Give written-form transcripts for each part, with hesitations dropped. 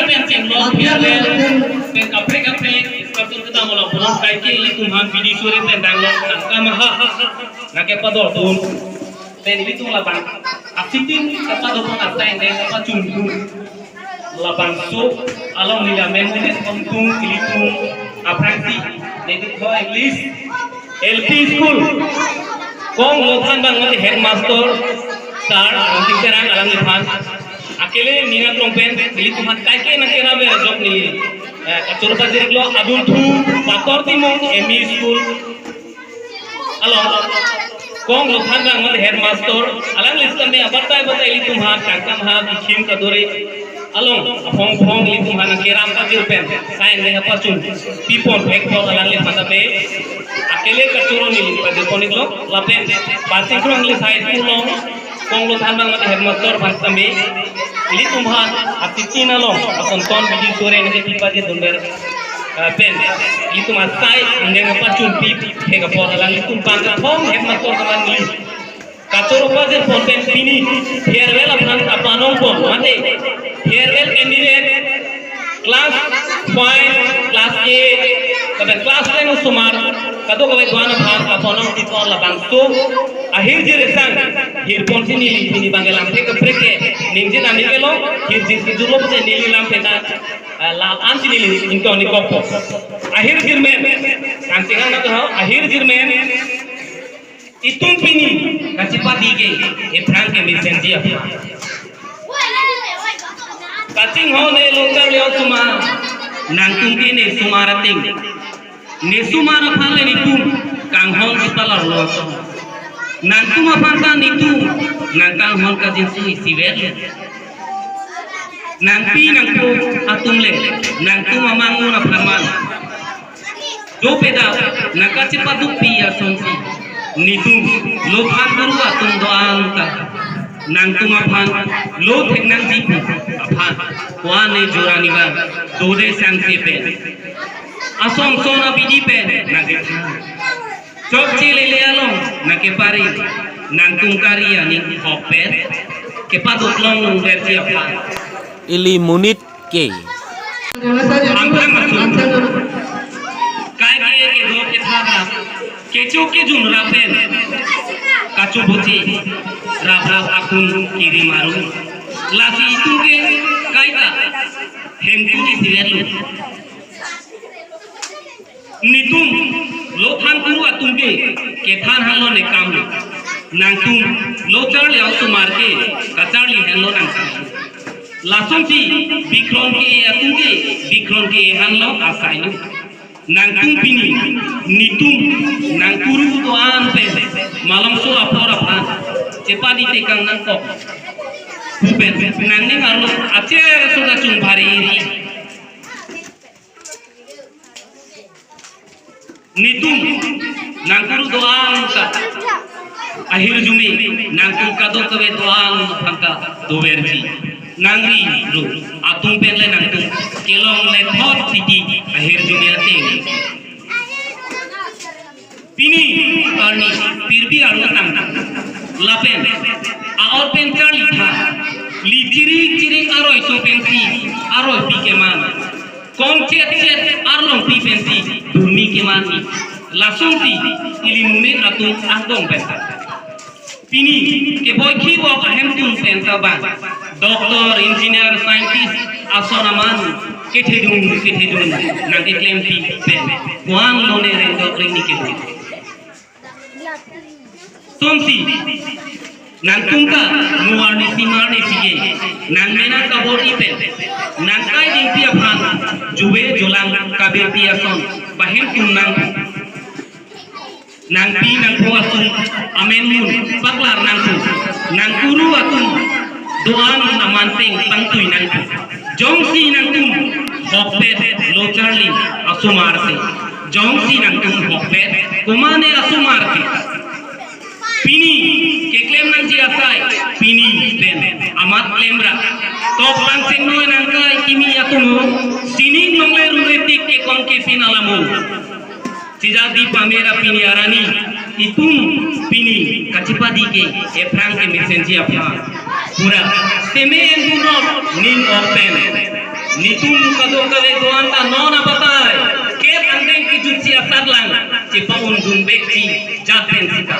pencing lo biarel pen kapre betul kita mau lakukan kayak ini tuhan video sore tentang lo angka ha nak apa dong ten itu lapan asitin apa dong apa yang apa cungku lapan so alam lilamen ini kontung kilitung apresi itu kau English LP school kong lohan bang mati headmaster sar nanti terang alam lipan अकेले नीना ट्रोम्पेन मिली तुम्हारे ताकि न केना बे job नहीं कचोर बाजार लो अदुल थू पातर तिमो ME school अलो Kong लोखान बंग मत हेडमास्टर अलग लिस्ट में बताए इली तुम्हार टांगम हा बिखिम कदोरे अलो फोंग फोंग इली तुम्हार केराम का पेन साइन ने पचुन पीपोन फेक फॉर अलग ले पता पे अकेले कचोरो मिली पदे कोनिक लो लापेन बासिक लो इंग्लिश हाई स्कूल लो कोंग लोखान बंग मत हेडमास्टर भाषा में इली तुम्हार अतिथि न लो अपन कौन बिजी सोरे ने पीपा के दुंबर पेन इली तुम्हार साइ इंगे पचुन पीप फेक फॉर अलग ले तुम पांच फोंग हेडमास्टर कमान मिली कचोरो बाजार फोन पेन पिनी फेयरवेल अपनों को माते फेयरवेल कैंडिडेट क्लास 5 क्लास 8 कबे क्लास 10 सुमार कदो कबे दुआन भाग अपनों की कॉल लबांग तो akhir jeresan hir ponsi nili ini bangga lampe ke breke ninje nami kelo hir jisi dulu pun nili lampe ta la ansi nili into ni kopo akhir jirmen kancingan na to akhir jirmen itung pini kacipa dige e frank ke mesenjia kacing ho ne lontar leo suma nangtung ki ne sumarating ne sumara phale ni tum kanghong kitalar lo nangtung apa kan itu nangkang hon ka jinsu isiwer nangpi nangku atumle nangtung mamangun apaman do peda naka cepat dupi ya sonsi nitu lo phan guru atum doang ka nangtung apan lo theknang jipu apan kwa ne jorani ba dode sangse pe asong sona biji pe nage Cok cili lealong nak kepari nangtung karya ni hopet kepaduk long versi apa ili munit ke angkang masuk kai ke do ke thara kecu ke jun rapen kacu buci rap akun kiri maru lasi itu ke kaita hemku di sirelu nitum lo than guru atum ke than halo ne kam nangtum lo char le ausu mar ke kachar li halo nangtum lasong ti bikron ke atum ke bikron ke halo asailu nangtum pini nitum nangkuru to an pe malam so apor aphan cepadi te kang nang kok buben nangni ngaro acer so na chung bhari nitum nangkuru doang ka akhir jumi nangkung kado kawe doang phangka doverji nangri ru atung penle nangkung kelong le thot titi akhir jumi ate pini karni pirbi aru tang lapen aor pen chali tha li chiri aroi so pensi aroi pikeman kong cet arlong pi pensi durmi kemani langsung ti ilimune atung angdong penta pini ke boy ki bo ahem tung penta ba doktor engineer scientist asonaman ke thedung nang ke claim pi pen kuang lone reng dokring ni ke somsi nang tungka muarni simarni pige nang mena kabor ipen nang kai ding pia phan juwe jolang kabe pia son bahen tunang nang pi nang ko asun amen mun paklar nang guru atun doan aman peng pangtui nang jongsi nang tum hopet lo charli asumar se jongsi nang tum hopet kumane asumar se pini ke claim nang jigasai pini ben amat lembra top langsing no nang kai kimi atumu sini nongle ruretik ke kongke pinalamu Cijadi pamera pini arani itum pini kacipadi ke efrang ke mesenji apa pura teme endunot nin open nitum kador kare doan ta nona batai ke andeng ki juci asar lang ci paun dum bekti jaten sika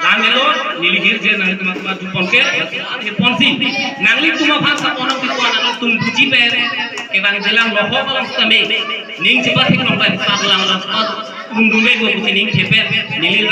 lamelo nilihir je nang tuma dupon ke ponsi nangli tuma bhasa onam ti tuan alam tum buji pe ke bang jelang loho alam tame ning cepat hik nomba sar lang lang undumbe go kuning cepe nilir